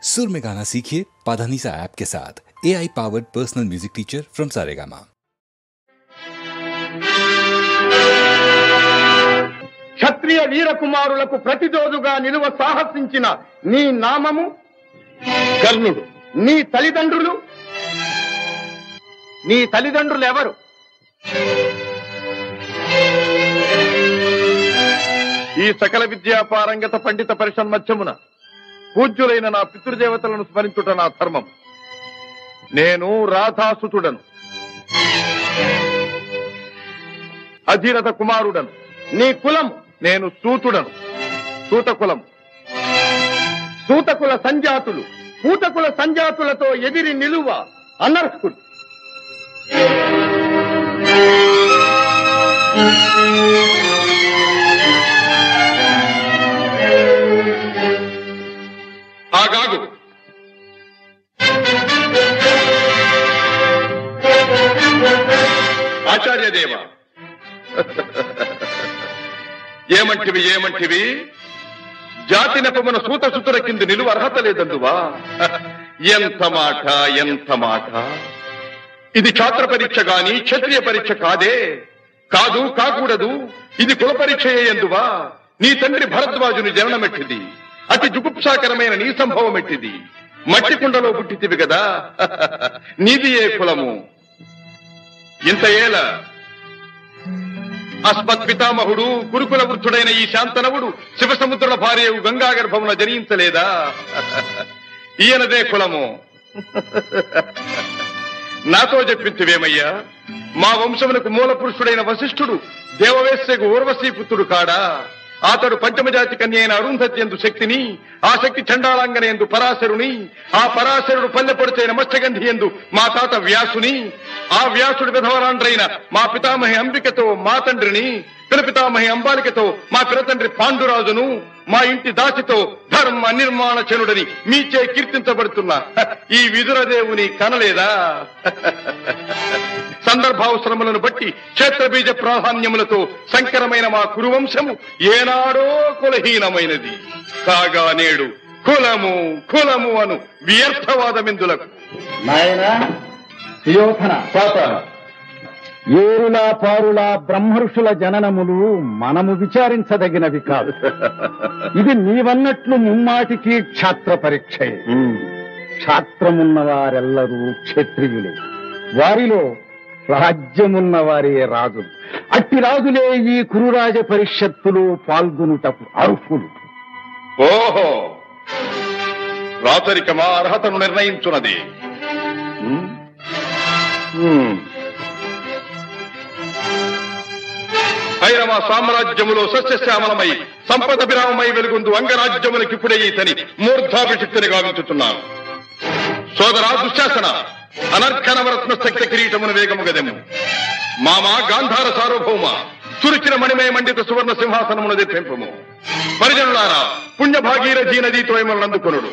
सुर में गाना सीखिए पाधानीसा ऐप के साथ। AI powered personal music teacher from Saregama. క్షత్రియ వీర కుమారులకు ప్రతిరోజుగా నిలువ సాహసించిన నీ నామము కర్ణుడు. నీ తల్లిదండ్రులు ఎవరు? ఈ సకల విద్యా పారంగత పండిత పరిషన్మధ్యమున పూజ్యులైన నా పితృదేవతలను స్మరించుట నా ధర్మం. నేను రాధాసుతుడను, అధీరథ కుమారుడను. నీ కులం? నేను సూతుడను, సూతకులం. సూతకుల సంజాతులు పూతకుల సంజాతులతో ఎదిరి నిలువ అనర్హుడు. ఆగాగు. ఆచార్యదేవ, ఏమంటివి జాతి నెపమున సూతసుతుల కింద నిలువ అర్హత లేదందువా? ఎంత మాట! ఇది ఛాత్ర పరీక్ష గాని క్షత్రియ పరీక్ష కాదే. కాకూడదు. ఇది కుల పరీక్ష ఎందువా? నీ తండ్రి భరద్వాజుని జననమెట్టిది, అతి జుగుప్సాకరమైన నీ సంభవం ఎట్టిది. మట్టి కుండలో పుట్టితివి కదా, నీది ఏ కులము? ఇంత ఏల అస్మత్ పితామహుడు కురుకుల వృద్ధుడైన ఈ శాంతనవుడు శివసముద్రుల భార్యవు గంగా గర్భమున జనించలేదా? ఈయనదే కులము. నాతో చెప్పించువేమయ్యా? మా వంశమునకు మూల పురుషుడైన వశిష్ఠుడు దేవవేశ్యకు ఊర్వశీ పుత్రుడు కాడా? అతడు పంచమజాతి కన్య అయిన అరుంధతి ఎందు శక్తిని, ఆ శక్తి చండాళాంగన ఎందు పరాశరుని, ఆ పరాశరుడు పల్లెపొడిచైన మత్స్యగంధి ఎందు మా తాత వ్యాసుని, ఆ వ్యాసుడు విధవరాండ్రైన మా పితామహి అంబికతో మా తండ్రిని, పితామహి అంబాలికతో మా పిరతండ్రి పాండురాజును, మా ఇంటి దాసితో ధర్మ నిర్మాణ చనుడని మీచే కీర్తించబడుతున్న ఈ విదురదేవుని కనలేదా? సందర్భావసరములను బట్టి క్షేత్రబీజ ప్రాధాన్యములతో సంకరమైన మా కురువంశము ఏనాడో కులహీనమైనది కాగా నేడు కులము అను వ్యర్థవాదమిందులకు. నాయనా సుయోధన, ఏరులా పారులా బ్రహ్మఋషుల జననములు మనము విచారించదగినవి కాదు. ఇది నీవన్నట్లు ముమ్మాటికి క్షాత్ర పరీక్షే. క్షాత్రమున్న వారెల్లరూ క్షత్రియులే, వారిలో రాజ్యమున్న వారే రాజులు. అట్టి రాజులే ఈ కురురాజ పరిషత్తులు పాల్గొనుటకు అర్హులు. ఓహో, రాచరికమా అర్హతను నిర్ణయించున్నది. భైరవ సామ్రాజ్యములో సస్యశ్యామలమై సంపద విరామమై వెలుగొందు అంగరాజ్యములకిప్పుడే ఈతని మూర్ధాభిషిక్తిని గావించుతున్నాను. సోదరా దుశ్శాసన, అనర్ఘనవరత్న శక్తి కిరీటమును వేగము గదెము. మామా గాంధార సార్వభౌమ, చురుచిన మణిమయ మండిత సువర్ణ సింహాసనమును తెప్పింపము. పరిజనులారా, పుణ్యభాగీరథీ నదీతో అందుకొనుడు.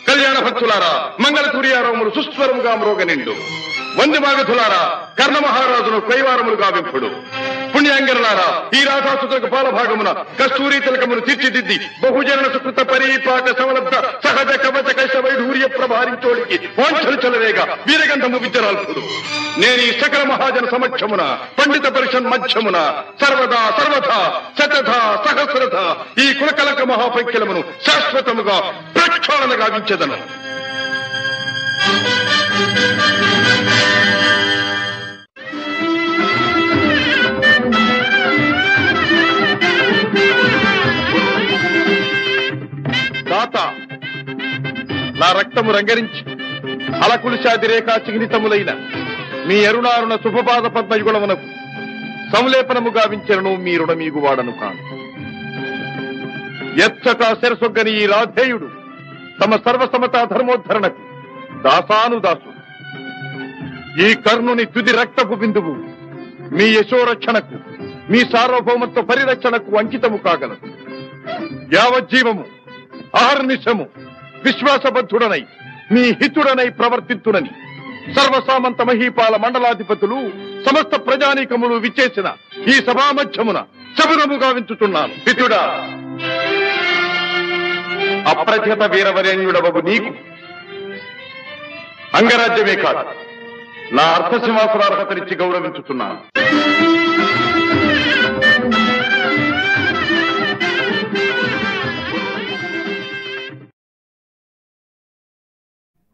కళ్యాణ భక్తులారా, మంగళ తుర్యారములు సుస్వరముగా మ్రోగ నిండు. వందిమాగధులారా, కర్ణ మహారాజును కైవారములు గావింపుడు. పుణ్యాంగనులారా, ఈ రాధాసుతులకు పాలభాగమున కస్తూరి తిలకమును తీర్చిదిద్ది బహుజన సుకృత పరీపాక సమలబ్ధ సహజ కవచ కైశ వైఢూర్య ప్రభారించోడికి వాంఛలు చలవేగా వీరగంధము విద్యరాల్పుడు. నేను ఈ సకల మహాజన సమక్షమున పండిత పరిషన్ మధ్యమున సర్వదా శతధ సహస్రధ ఈ కులకలక మహాపంఖ్యలమును శాశ్వతముగా ప్రక్షాళన గావించెదను. నా రక్తము రంగరించి అలకులిశాది రేఖా చిహ్నితములైన మీ అరుణారుణ శుభపాద పద్మయుగుణమునకు సంలేపనము గావించను మీ రుణమీగు వాడను కాను. ఎచ్చట శిరసొగ్గని ఈ రాధేయుడు తమ సర్వసమతా ధర్మోద్ధరణకు దాసానుదాసు. ఈ కర్ణుని తుది రక్తపు బిందువు మీ యశోరక్షణకు, మీ సార్వభౌమత్వ పరిరక్షణకు అంకితము కాగలదు. యావజ్జీవము అహర్నిశము విశ్వాసబద్ధుడనై మీ హితుడనై ప్రవర్తిత్తునని సర్వసామంత మహీపాల మండలాధిపతులు సమస్త ప్రజానీకములు విచ్చేసిన ఈ సభామధ్యమున శబరముగా వించుతున్నాను. హితుడా, అప్రతిహత వీరవరేణ్యుడవగు నీకు అంగరాజ్యమే కాదు, నా అర్థసింహాసనార్హతనిచ్చి గౌరవించుతున్నాను.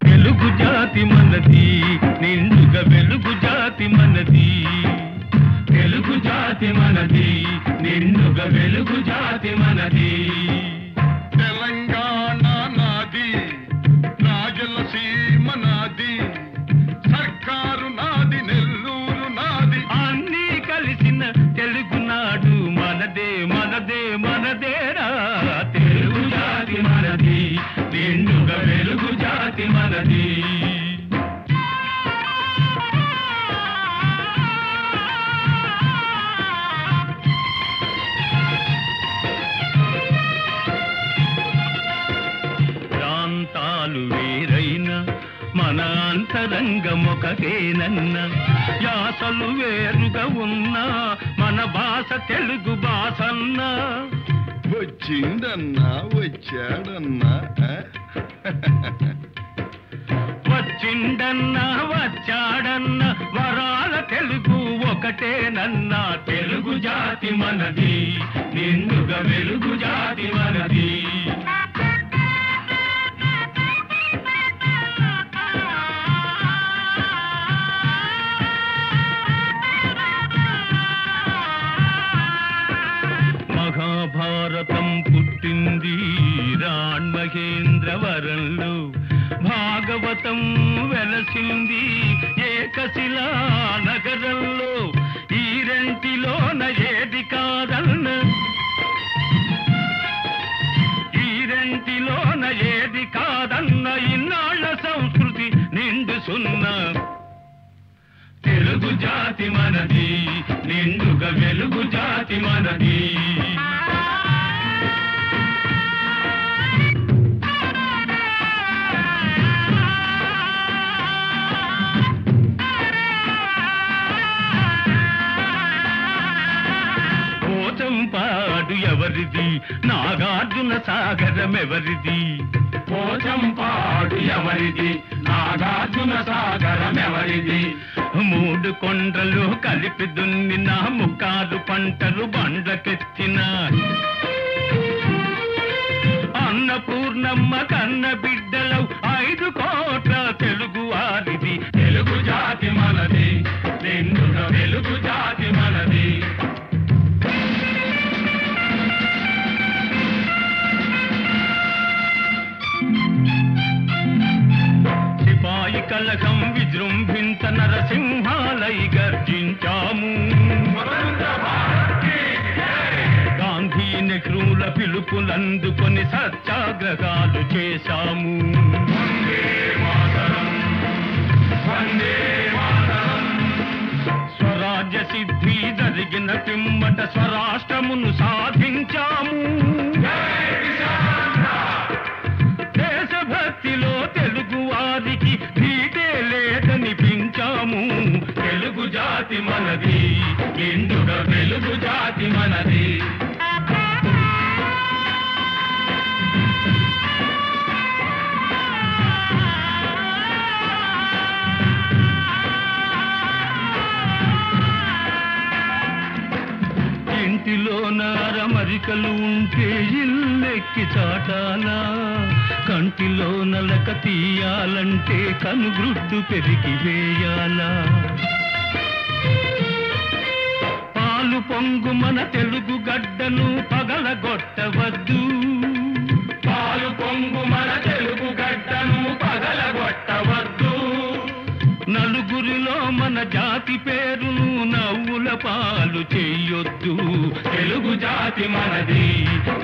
వెలుగు జాతి మనది, నిండుగా వెలుగు జాతి మనది. వెలుగు జాతి మనది, నిండుగా వెలుగు జాతి మనది. తెలంగాణ నాది, రాయలసీమ నాది, సర్కారు నాది, నెల్లూరు నాది, అన్నీ కలిసిన తెలుగునాడు మనదే మనదే మనదేరా. తెలుగు జాతి మనది, నిండుగా వెలుగు జాతి మనది. ప్రాంతాలు వేరైన మన అంతరంగమొకటేనన్న, యాసలు వేరుగా ఉన్నా మన భాష తెలుగు భాషన్నా. వచ్చిందన్నా వచ్చాడన్నా, వచ్చిండన్నా వచ్చాడన్నా వరాల తెలుగు ఒకటేనన్నా. తెలుగు జాతి మనది, నిండుగా వెలుగు జాతి మనది. మహాభారతం పుట్టింది రాణ్మహేంద్రవరంలో, భాగవతం వెలసింది ఏకశిలా నగరంలో. ఈ రెంటిలోన ఏది కాదన్న, ఈ రెంటిలోన ఏది కాదన్న, ఇన్నాళ్ల సంస్కృతి నిండు సున్నా. తెలుగు జాతి మనది, నిండుగా వెలుగు జాతి మనది. పోచంపాడు ఎవరిది, నాగార్జున సాగరం ఎవరిది. పోచంపాడు ఎవరిది, నాగార్జున సాగరం ఎవరిది. మూడు కొండలు కలిపి దున్నిన, ముక్కాలు పంటలు బండ్లకెత్తిన, అన్నపూర్ణమ్మ కన్న బిడ్డలవు 5 కోట్ల తెలుగు వారిది. తెలుగు జాతి మనది, నిండుగా వెలుగు జాతి మనది. సిపాయి కలకం విజృంభించ నరసింహాలై గర్జించాము. గాంధీ నెహ్రూల పిలుపులందుకొని సత్యాగ్రహాలు చేశాము. స్వరాజ్య సిద్ధి జరిగిన పిమ్మట స్వరాష్ట్రమును సాధించాము. దేశభక్తిలో తెలుగు వారికి నీటే లేదనిపించాము. తెలుగు జాతి మనది, నిండుగా వెలుగు జాతి మనది. ఇంటిలోన అరమరికలు ఉంటే ఇల్లెక్కి చాటాలా, కంటిలో నలక తీయాలంటే కనుగ్రుడ్డు పెరిగి వేయాలా. పాలు పొంగు మన తెలుగు గడ్డను పగలగొట్టవద్దు, పాలు పొంగు మన తెలుగు గడ్డను పగలగొట్టవద్దు. నలుగురిలో మన జాతి పేరును నవ్వుల పాలు చెయ్యొద్దు. తెలుగు జాతి మనది,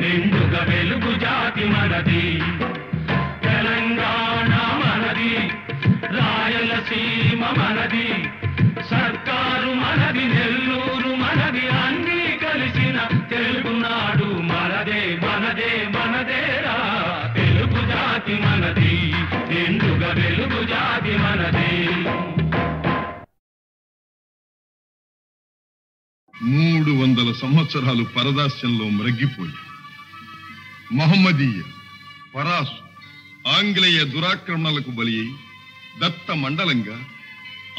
నిండుగా వెలుగు జాతి మనది. తెలంగాణ మనది, రాయలసీమ మనది, సర్కారు మనది, నెల్లూరు మనది, అన్నీ కలిసిన తెలుగునాడు మనదే మనదే మనదేరా. తెలుగు జాతి మనది, నిండుగా వెలుగు జాతి మనది. 300 సంవత్సరాలు పరదాస్యంలో మ్రగ్గిపోయి మహమ్మదీయ, పరాసు, ఆంగ్లేయ దురాక్రమణలకు బలి అయి దత్త మండలంగా,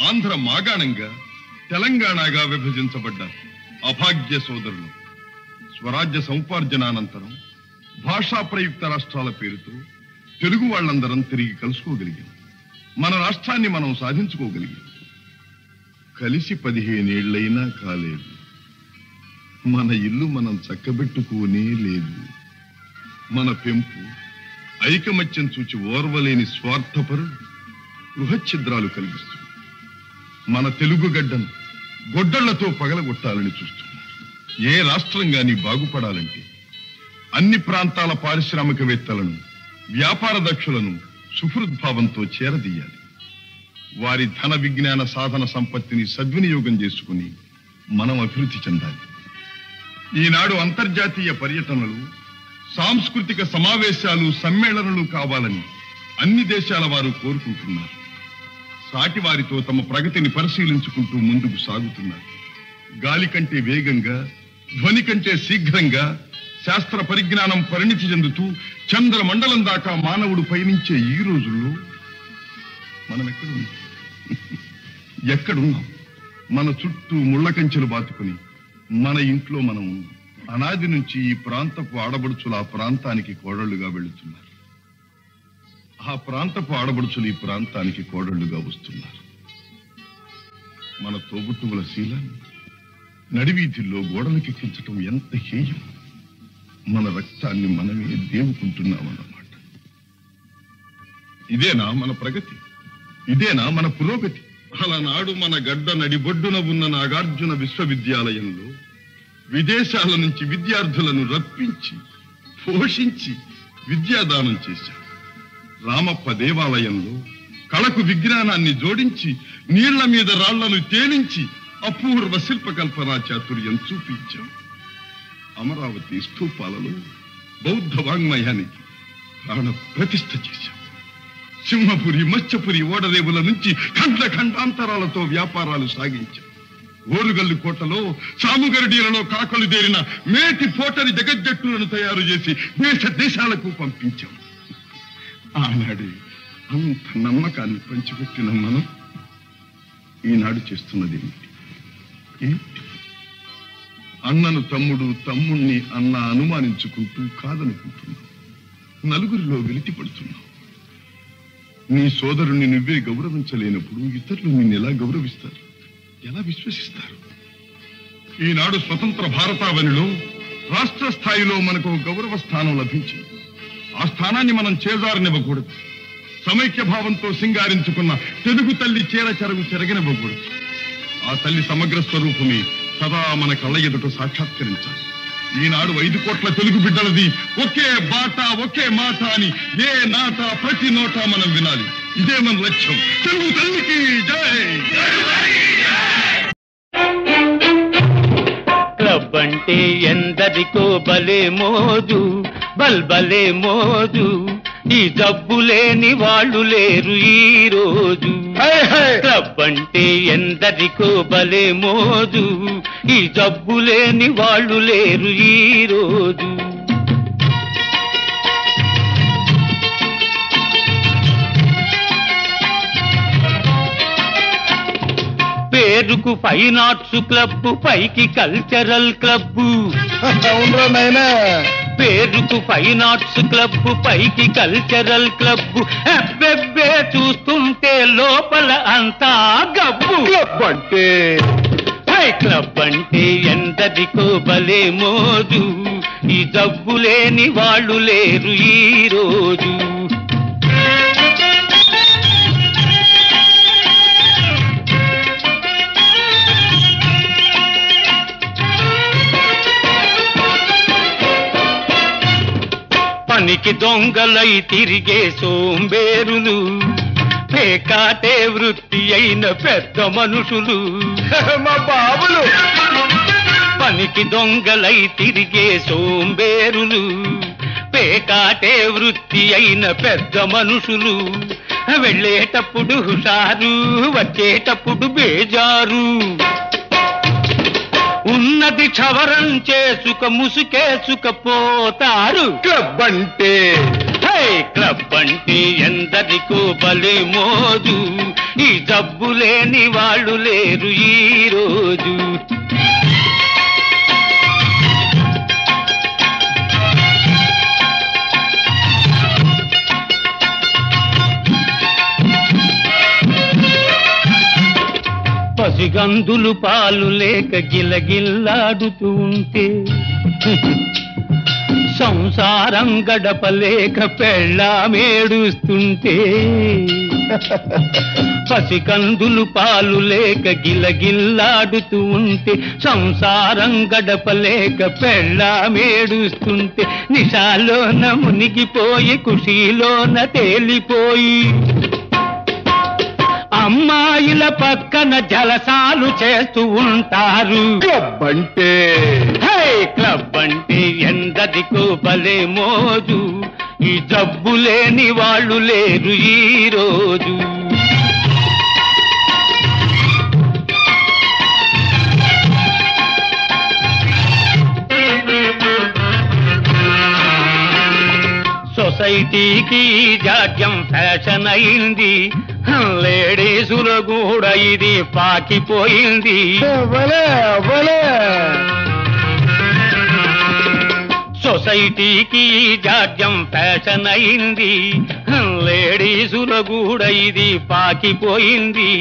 ఆంధ్ర మాగాణంగా, తెలంగాణగా విభజించబడ్డ అభాగ్య సోదరులు స్వరాజ్య సముపార్జనానంతరం భాషా ప్రయుక్త రాష్ట్రాల పేరుతో తెలుగు వాళ్ళందరం తిరిగి కలుసుకోగలిగాం. మన రాష్ట్రాన్ని మనం సాధించుకోగలిగాం. కలిసి 15 ఏళ్లైనా కాలేదు. మన ఇల్లు మనం చక్కబెట్టుకోనే లేదు. మన పెంపు ఐకమత్యం చూచి ఓర్వలేని స్వార్థపరులు గృహఛిద్రాలు కలిగిస్తుంది. మన తెలుగు గడ్డను గొడ్డళ్లతో పగలగొట్టాలని చూస్తున్నారు. ఏ రాష్ట్రం గాని బాగుపడాలంటే అన్ని ప్రాంతాల పారిశ్రామికవేత్తలను, వ్యాపార దక్షులను సుహృద్భావంతో చేరదీయాలి. వారి ధన విజ్ఞాన సాధన సంపత్తిని సద్వినియోగం చేసుకుని మనం అభివృద్ధి చెందాలి. ఈనాడు అంతర్జాతీయ పర్యటనలు, సాంస్కృతిక సమావేశాలు, సమ్మేళనలు కావాలని అన్ని దేశాల వారు కోరుకుంటున్నారు. సాటి వారితో తమ ప్రగతిని పరిశీలించుకుంటూ ముందుకు సాగుతున్నారు. గాలి కంటే వేగంగా, ధ్వని కంటే శీఘ్రంగా శాస్త్ర పరిజ్ఞానం పరిణితి చెందుతూ చంద్రమండలం దాకా మానవుడు పయనించే ఈ రోజుల్లో మనం ఎక్కడున్నాం? మన చుట్టూ ముళ్ళ కంచెలు బాతుకుని మన ఇంట్లో మనం ఉన్నాం. అనాది నుంచి ఈ ప్రాంతపు ఆడబడుచులు ఆ ప్రాంతానికి కోడళ్లుగా వెళుతున్నారు. ఆ ప్రాంతపు ఆడబడుచులు ఈ ప్రాంతానికి కోడళ్లుగా వస్తున్నారు. మన తోబుట్టువుల శీలాన్ని నడివీధుల్లో గోడలకెక్కించటం ఎంత హేయం! మన రక్తాన్ని మనమే దేవుకుంటున్నామన్నమాట. ఇదేనా మన ప్రగతి? ఇదేనా మన పురోగతి? అలనాడు మన గడ్డ నడిబొడ్డున ఉన్న నాగార్జున విశ్వవిద్యాలయంలో విదేశాల నుంచి విద్యార్థులను రప్పించి పోషించి విద్యాదానం చేశాం. రామప్ప దేవాలయంలో కళకు విజ్ఞానాన్ని జోడించి నీళ్ల మీద రాళ్లను తేలించి అపూర్వ శిల్పకల్పనా చాతుర్యం చూపించాం. అమరావతి స్తూపాలలో బౌద్ధ వాంగ్మయానికి ప్రాణ ప్రతిష్ఠ చేశాం. సింహపురి, మత్స్యపురి ఓడరేవుల నుంచి ఖండ ఖండాంతరాలతో వ్యాపారాలు సాగించాం. ఓరుగల్లు కోటలో, సాముగరడీలలో కాకలు దేరిన మేటి పోటరి జగజ్జట్టులను తయారు చేసి దేశ దేశాలకు పంపించాం. ఆనాడే అంత నమ్మకాన్ని పంచిపెట్టిన మనం ఈనాడు చేస్తున్నది ఏమిటి? అన్నను తమ్ముడు, తమ్ముణ్ణి అన్న అనుమానించుకుంటూ కాదనుకుంటున్నాం. నలుగురిలో వెలితి పడుతున్నాం. నీ సోదరుణ్ణి నువ్వే గౌరవించలేనప్పుడు ఇతరులు నిన్ను ఎలా గౌరవిస్తారు? ఎలా విశ్వసిస్తారు? ఈనాడు స్వతంత్ర భారతావనిలో రాష్ట్ర స్థాయిలో మనకు గౌరవ స్థానం లభించింది. ఆ స్థానాన్ని మనం చేజారనివ్వకూడదు. సమైక్య భావంతో సింగారించుకున్న తెలుగు తల్లి చీర చెరగు చెరగనివ్వకూడదు. ఆ తల్లి సమగ్ర స్వరూపమే సదా మన కళ్ళ ఎదుట సాక్షాత్కరించాలి. ఈనాడు 5 కోట్ల తెలుగు బిడ్డలది ఒకే బాట, ఒకే మాట అని ఏ నాట ప్రతి నోట మనం వినాలి. ఇదే మన లక్ష్యం. తెలుగు తల్లికి జై! క్లబ్ అంటే ఎందరికో భలే మోజు, బల్బలే మోజు. ఈ జబ్బు లేని వాళ్ళు లేరు ఈ రోజు. క్లబ్ అంటే ఎందరికో భలే మోజు, ఈ జబ్బు లేని వాళ్ళు లేరు ఈ రోజు. పేరుకు ఫైన్ ఆర్ట్స్ క్లబ్, పైకి కల్చరల్ క్లబ్. పేరుకు ఫైన్ ఆర్ట్స్ క్లబ్, పైకి కల్చరల్ క్లబ్. అబ్బెబ్బే చూస్తుంటే లోపల అంతా గబ్బు. క్లబ్ అంటే ఎందరికో భలే మోజు, ఈ జబ్బు లేని వాళ్ళు లేరు ఈ రోజు. పనికి దొంగలై తిరిగే సోంబేరులు, పేకాటే వృత్తి అయిన పెద్ద మనుషులు. మా బాబులు పనికి దొంగలై తిరిగే సోంబేరులు, పేకాటే వృత్తి అయిన పెద్ద మనుషులు. వెళ్ళేటప్పుడు హుషారు, వచ్చేటప్పుడు బేజారు. ఉన్నది క్షవరం చేసుక ముసుకేసుకపోతారు. క్లబ్ అంటే క్లబ్ అంటే ఎందరికో బలే మోజు, ఈ జబ్బు లేని వాళ్ళు లేరు ఈ రోజు. పసిగందులు పాలు లేక గిలగిల్లాడుతూ ఉంటే, సంసారం గడపలేక పెళ్ళామేడుస్తుంటే, పసికందులు పాలు లేక గిలగిల్లాడుతూ ఉంటే, సంసారం గడపలేక పెళ్ళామేడుస్తుంటే, నిశాలోన మునిగిపోయి ఖుషీలోన తేలిపోయి అమ్మాయిల పక్కన జలసాలు చేస్తూ ఉంటారు. క్లబ్ అంటే క్లబ్ అంటే ఎందరికో భలే మోజు, ఈ జబ్బు లేని వాళ్ళు లేరు ఈ రోజు. సొసైటీకి జాడ్యం ఫ్యాషన్ అయింది, లేడీసులు కూడా ఇది పాకిపోయింది. సొసైటీకి జాడ్యం ఫ్యాషన్ అయింది, లేడీసులు కూడా ఇది పాకిపోయింది.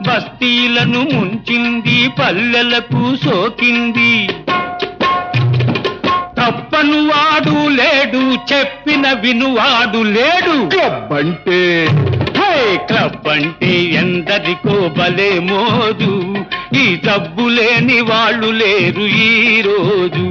బస్తీలను ముంచింది, పల్లెలకు సోకింది. తప్పను వాడు లేడు, చెప్పిన వినువాడు లేడు. క్లబ్ అంటే క్లబ్ అంటే ఎందరికో భలే మోజు, ఈ జబ్బు లేని వాళ్ళు లేరు ఈ రోజు.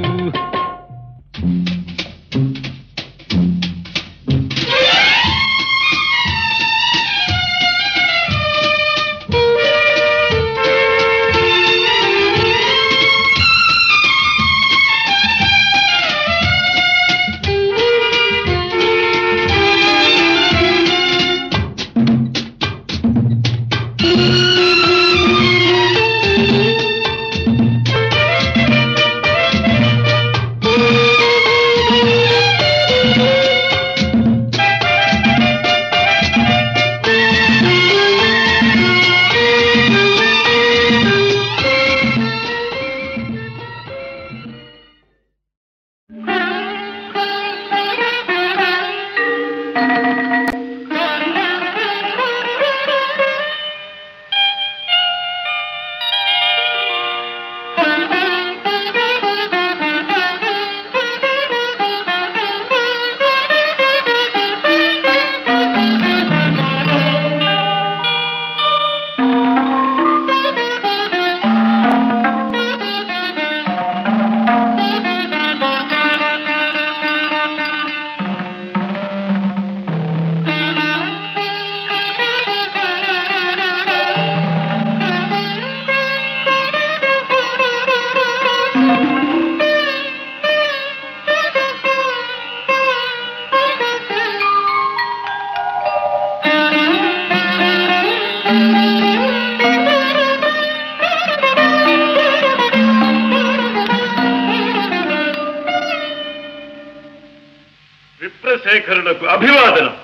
విప్రశేఖరులకు అభివాదనం.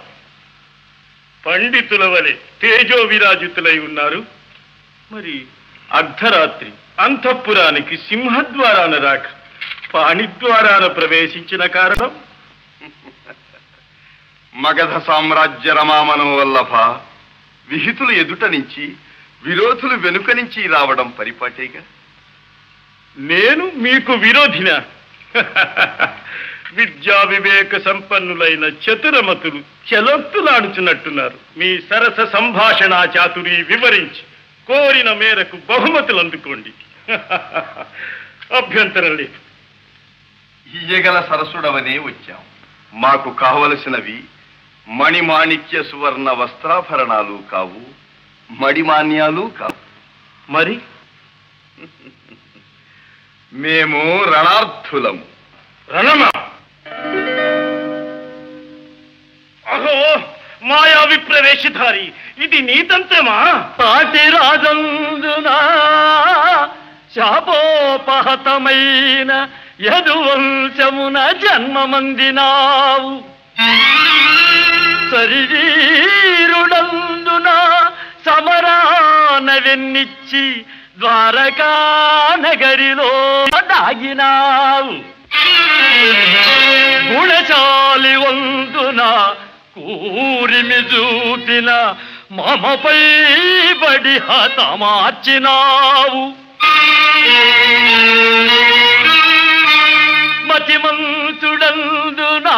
పండితుల వలె తేజో విరాజితులై ఉన్నారు. మరి అర్ధరాత్రి అంతఃపురానికి సింహద్వారాన రాక పాణిద్వారాన ప్రవేశించిన కారణం? మగధ సామ్రాజ్య రమామనోవల్లభ, విహితులు ఎదుట నుంచి విరోధులు వెనుక నుంచి రావడం పరిపాటేగా. నేను మీకు విరోధినా? విద్యా వివేక సంపన్నులైన చతురమతులు చెలొత్తులాడుచున్నట్టున్నారు. మీ సరస సంభాషణ చాతురి వివరించి కోరిన మేరకు బహుమతులు అందుకోండి. అభ్యంతరం లేదు. ఇయ్యగల సరసుడవనే వచ్చాం. మాకు కావలసినవి మణిమాణిక్య సువర్ణ వస్త్రాభరణాలు కావు, మడిమాన్యాలు కావు. మరి మేము రణార్థులము. రణమా? అహో మాయా విప్రవేశధారి, ఇది నీతంతమా? పాటి రాజందునా శాపోపహతమైన యదువంశమున జన్మమందినావు. శరీరుడందున సమరాన వెన్నిచ్చి ద్వారకా నగరిలో దాగినావు. గుణచాలి వందున కూరిమి చూపిన మమపై బడి హతమార్చినావు. మతిమంతుడందునా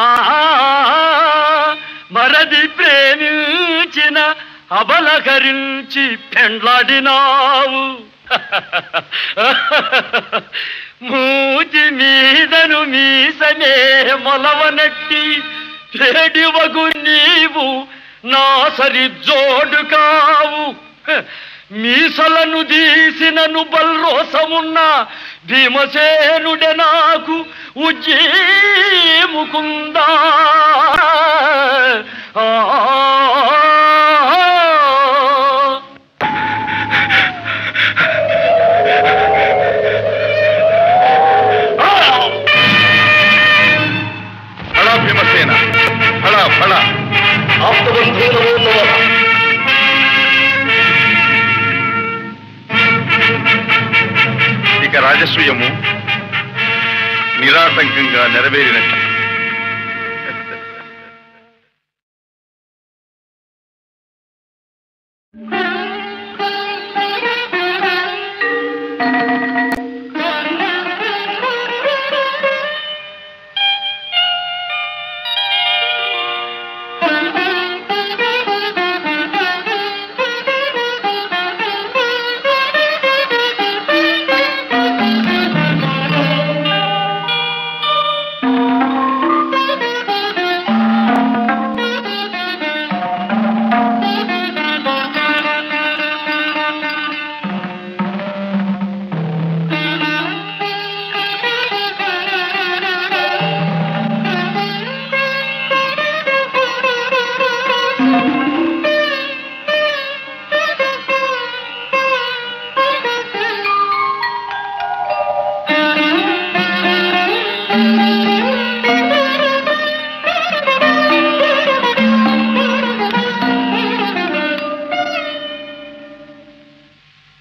మరది ప్రేమించిన అబలకరించి పెండ్లాడినావు. మూతి మీదను మీసనే మొలవనట్టి చెడివగు నీవు నా సరి జోడు కావు. మీసలను తీసినను బల్రోసమున్న భీమసేనుడే నాకు ఉజ్జీముకుందా. ఫళ భీమసేన, ఫళ ఫళ. ఇక రాజసూయము నిరాటంకంగా నెరవేరినట్టు.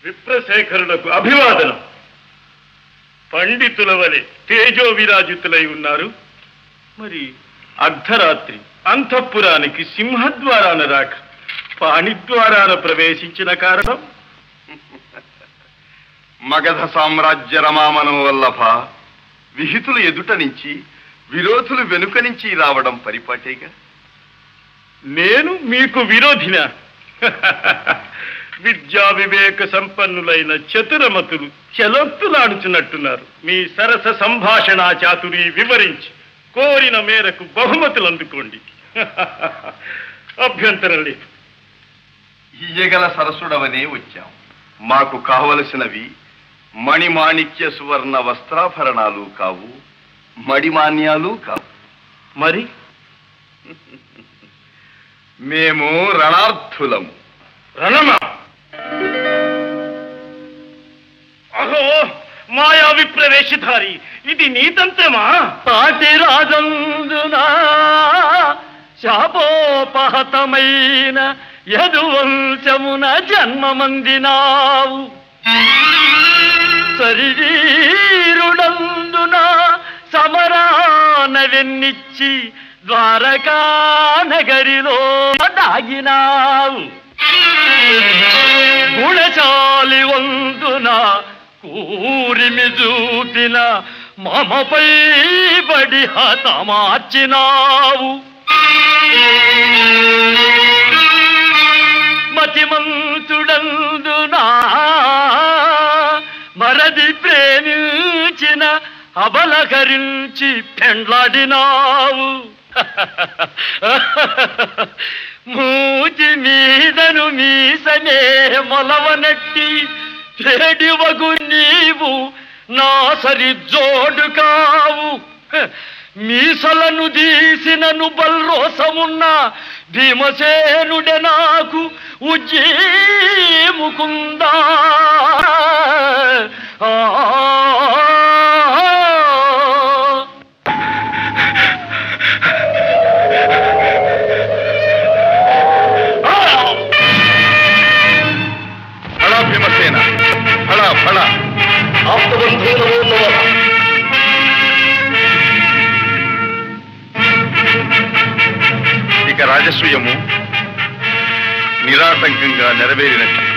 విప్రశేఖరులకు అభివాదనం. పండితుల వలె తేజో విరాజితులై ఉన్నారు. మరి అర్ధరాత్రి అంతఃపురానికి సింహద్వారాన రాక పాణిద్వారాన ప్రవేశించిన కారణం? మగధ సామ్రాజ్య రమామనం వల్లభ విహితులు ఎదుట నుంచి విరోధులు వెనుక నుంచి రావడం పరిపాటేగా. నేను మీకు విరోధినా? విద్యా వివేక సంపన్నులైన చతురమతులు చెలొత్తులాడుచున్నట్టున్నారు. మీ సరస సంభాషణా చాతురి వివరించి కోరిన మేరకు బహుమతులు అందుకోండి. అభ్యంతరం లేదు. ఇయ్యగల సరసుడవనే వచ్చాం. మాకు కావలసినవి మణిమాణిక్య సువర్ణ వస్త్రాభరణాలు కావు, మడిమాన్యాలు కావు. మరి మేము రణార్థులము. రణమా? అహో మాయా విప్రవేశధారి, ఇది నీతంత్రమా? పాటి రాజందున శాపోపహతమైన యదువంశమున జన్మమందినావు. శరీరుడందున సమరాన వెన్నిచ్చి ద్వారకా నగరిలో దాగినావు. గుణచాలి వందున కూరిమి చూపిన మమపై బడి హతమార్చినావు. మతిమంతుడందునా మరది ప్రేమించిన అబలకరించి పెండ్లాడినావు. మూతి మీదను మీసనే మొలవనట్టి చెడివగు నీవు నా సరి జోడు కావు. మీసలను తీసినను బల్రోసమున్న భీమసేనుడే నాకు ఉజ్జీముకుందా. ఆప్తబంధో నమో నమః. ఇక రాజసూయము నిరాటంకంగా నెరవేరినట్టు.